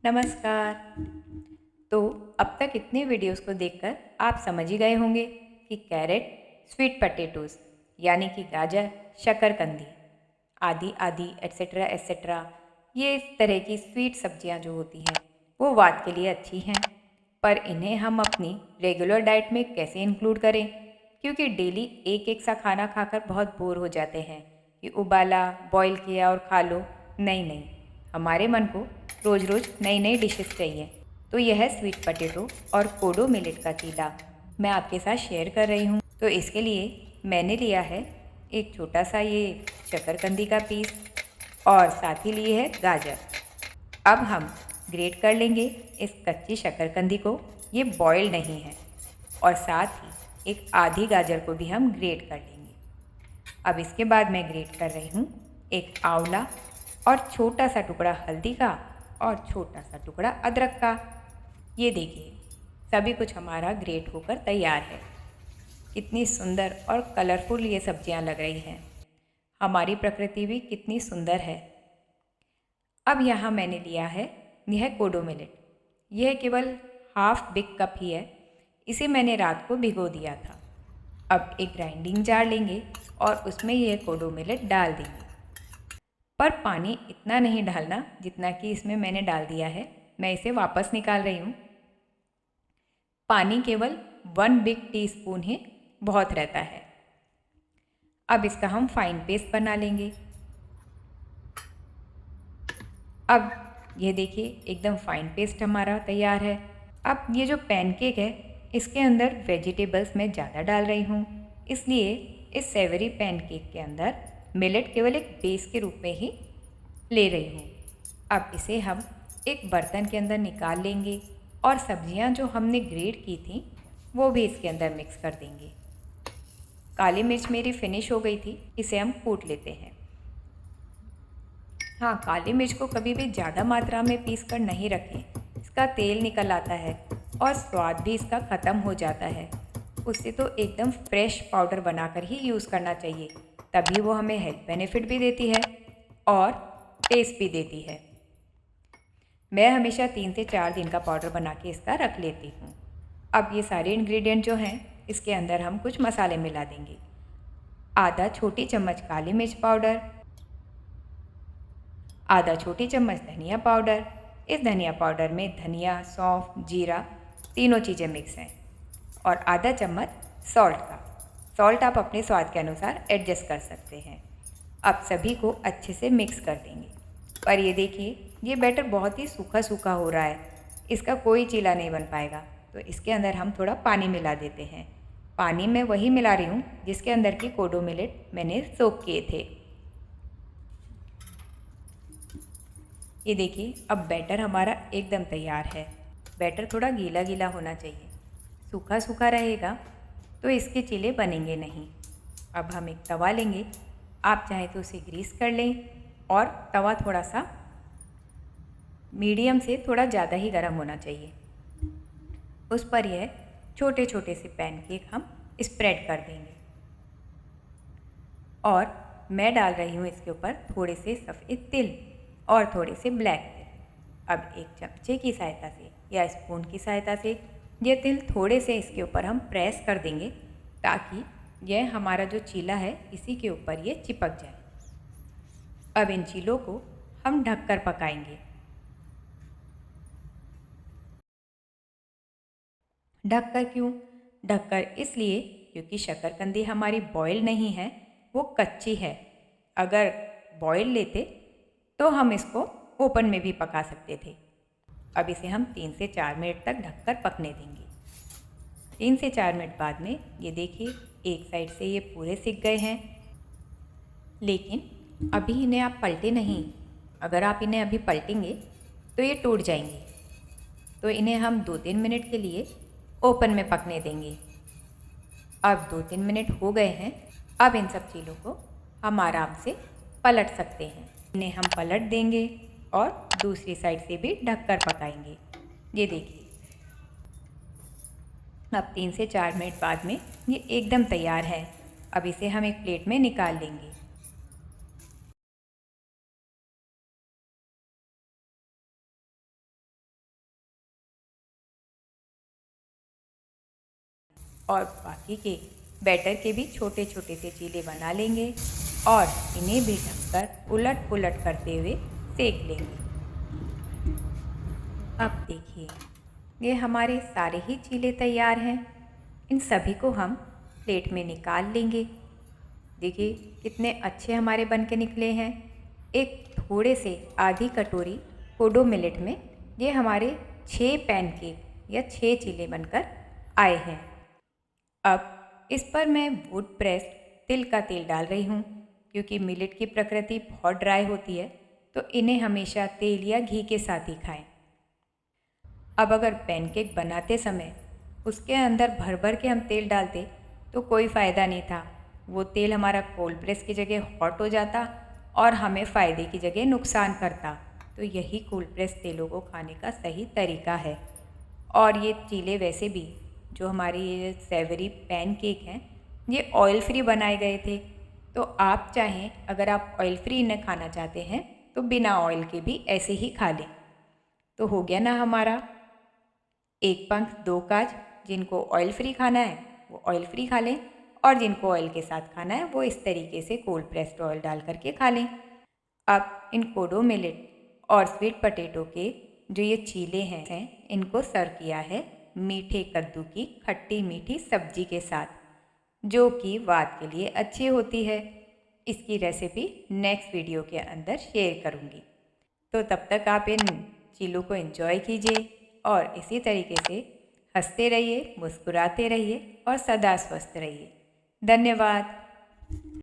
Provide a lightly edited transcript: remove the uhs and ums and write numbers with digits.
नमस्कार। तो अब तक इतने वीडियोस को देखकर आप समझ ही गए होंगे कि कैरेट, स्वीट पोटैटोज़ यानी कि गाजर, शकरकंदी आदि आदि एटसेट्रा एटसेट्रा, ये इस तरह की स्वीट सब्जियां जो होती हैं वो वात के लिए अच्छी हैं। पर इन्हें हम अपनी रेगुलर डाइट में कैसे इंक्लूड करें, क्योंकि डेली एक एक सा खाना खाकर बहुत बोर हो जाते हैं कि उबाला, बॉईल किया और खा लो। नहीं नहीं, हमारे मन को रोज़ रोज़ नई नई डिशेस चाहिए। तो यह स्वीट पोटैटो और कोडो मिलेट का चीला मैं आपके साथ शेयर कर रही हूँ। तो इसके लिए मैंने लिया है एक छोटा सा ये शकरकंदी का पीस और साथ ही लिए है गाजर। अब हम ग्रेट कर लेंगे इस कच्ची शकरकंदी को, ये बॉयल नहीं है। और साथ ही एक आधी गाजर को भी हम ग्रेट कर लेंगे। अब इसके बाद मैं ग्रेट कर रही हूँ एक आंवला और छोटा सा टुकड़ा हल्दी का और छोटा सा टुकड़ा अदरक का। ये देखिए, सभी कुछ हमारा ग्रेट होकर तैयार है। कितनी सुंदर और कलरफुल ये सब्जियां लग रही हैं। हमारी प्रकृति भी कितनी सुंदर है। अब यहाँ मैंने लिया है यह कोडो मिलेट। यह केवल हाफ बिग कप ही है। इसे मैंने रात को भिगो दिया था। अब एक ग्राइंडिंग जार लेंगे और उसमें यह कोडो मिलेट डाल देंगे। पर पानी इतना नहीं डालना जितना कि इसमें मैंने डाल दिया है। मैं इसे वापस निकाल रही हूँ। पानी केवल 1 बिग टीस्पून ही बहुत रहता है। अब इसका हम फाइन पेस्ट बना लेंगे। अब ये देखिए, एकदम फाइन पेस्ट हमारा तैयार है। अब ये जो पैनकेक है, इसके अंदर वेजिटेबल्स मैं ज़्यादा डाल रही हूँ, इसलिए इस सेवरी पैनकेक के अंदर मिलेट केवल एक बेस के रूप में ही ले रही हूँ। अब इसे हम एक बर्तन के अंदर निकाल लेंगे और सब्जियाँ जो हमने ग्रेट की थी वो भी इसके अंदर मिक्स कर देंगे। काली मिर्च मेरी फिनिश हो गई थी, इसे हम कूट लेते हैं। हाँ, काली मिर्च को कभी भी ज़्यादा मात्रा में पीस कर नहीं रखें, इसका तेल निकल आता है और स्वाद भी इसका ख़त्म हो जाता है। उससे तो एकदम फ्रेश पाउडर बनाकर ही यूज़ करना चाहिए, तभी वो हमें हेल्थ बेनिफिट भी देती है और टेस्ट भी देती है। मैं हमेशा 3 से 4 दिन का पाउडर बना के इसका रख लेती हूँ। अब ये सारे इंग्रेडिएंट जो हैं, इसके अंदर हम कुछ मसाले मिला देंगे। आधा छोटी चम्मच काली मिर्च पाउडर, आधा छोटी चम्मच धनिया पाउडर। इस धनिया पाउडर में धनिया, सौंफ, जीरा तीनों चीज़ें मिक्स हैं। और आधा चम्मच सॉल्ट का। सॉल्ट आप अपने स्वाद के अनुसार एडजस्ट कर सकते हैं। अब सभी को अच्छे से मिक्स कर देंगे। पर ये देखिए, ये बैटर बहुत ही सूखा सूखा हो रहा है, इसका कोई चीला नहीं बन पाएगा। तो इसके अंदर हम थोड़ा पानी मिला देते हैं। पानी मैं वही मिला रही हूँ जिसके अंदर की कोडो मिलेट मैंने सोक किए थे। ये देखिए, अब बैटर हमारा एकदम तैयार है। बैटर थोड़ा गीला गीला होना चाहिए, सूखा सूखा रहेगा तो इसके चीले बनेंगे नहीं। अब हम एक तवा लेंगे, आप चाहें तो उसे ग्रीस कर लें और तवा थोड़ा सा मीडियम से थोड़ा ज़्यादा ही गर्म होना चाहिए। उस पर यह छोटे छोटे से पैनकेक हम स्प्रेड कर देंगे और मैं डाल रही हूँ इसके ऊपर थोड़े से सफ़ेद तिल और थोड़े से ब्लैक तिल। अब एक चमचे की सहायता से या स्पून की सहायता से ये तिल थोड़े से इसके ऊपर हम प्रेस कर देंगे ताकि यह हमारा जो चीला है इसी के ऊपर ये चिपक जाए। अब इन चीलों को हम ढककर पकाएंगे। ढककर क्यों? ढककर इसलिए क्योंकि शकरकंदी हमारी बॉयल नहीं है, वो कच्ची है। अगर बॉयल लेते तो हम इसको ओपन में भी पका सकते थे। अब इसे हम 3 से 4 मिनट तक ढककर पकने देंगे। 3 से 4 मिनट बाद में ये देखिए, एक साइड से ये पूरे सिक गए हैं, लेकिन अभी इन्हें आप पलटे नहीं। अगर आप इन्हें अभी पलटेंगे तो ये टूट जाएंगे। तो इन्हें हम 2-3 मिनट के लिए ओपन में पकने देंगे। अब 2-3 मिनट हो गए हैं। अब इन सब चीज़ों को हम आराम से पलट सकते हैं। इन्हें हम पलट देंगे और दूसरी साइड से भी ढककर पकाएंगे। ये देखिए, अब 3 से 4 मिनट बाद में ये एकदम तैयार है। अब इसे हम एक प्लेट में निकाल लेंगे। और बाकी के बैटर के भी छोटे छोटे से चीले बना लेंगे और इन्हें भी ढककर उलट पुलट करते हुए सेक लेंगे। अब देखिए, ये हमारे सारे ही चीले तैयार हैं। इन सभी को हम प्लेट में निकाल लेंगे। देखिए कितने अच्छे हमारे बन के निकले हैं। एक थोड़े से आधी कटोरी कोडो मिलेट में ये हमारे 6 पैनकेक या 6 चीले बनकर आए हैं। अब इस पर मैं वुड प्रेस तिल का तेल डाल रही हूँ, क्योंकि मिलेट की प्रकृति बहुत ड्राई होती है, तो इन्हें हमेशा तेल या घी के साथ ही खाएं। अब अगर पैनकेक बनाते समय उसके अंदर भर भर के हम तेल डालते तो कोई फ़ायदा नहीं था। वो तेल हमारा कोल्ड प्रेस की जगह हॉट हो जाता और हमें फ़ायदे की जगह नुकसान करता। तो यही कोल्ड प्रेस तेलों को खाने का सही तरीका है। और ये चीले वैसे भी जो हमारी ये सेवरी पैनकेक हैं, ये ऑयल फ्री बनाए गए थे। तो आप चाहें, अगर आप ऑयल फ्री इन्हें खाना चाहते हैं तो बिना ऑयल के भी ऐसे ही खा लें। तो हो गया ना हमारा एक पंख दो काज। जिनको ऑयल फ्री खाना है वो ऑयल फ्री खा लें, और जिनको ऑयल के साथ खाना है वो इस तरीके से कोल्ड प्रेस्ड ऑयल डाल करके खा लें। अब इन कोडो मिलेट और स्वीट पोटैटो के जो ये चीले हैं इनको सर्व किया है मीठे कद्दू की खट्टी मीठी सब्जी के साथ, जो कि वात के लिए अच्छी होती है। इसकी रेसिपी नेक्स्ट वीडियो के अंदर शेयर करूँगी। तो तब तक आप इन चीलों को एंजॉय कीजिए और इसी तरीके से हंसते रहिए, मुस्कुराते रहिए और सदा स्वस्थ रहिए। धन्यवाद।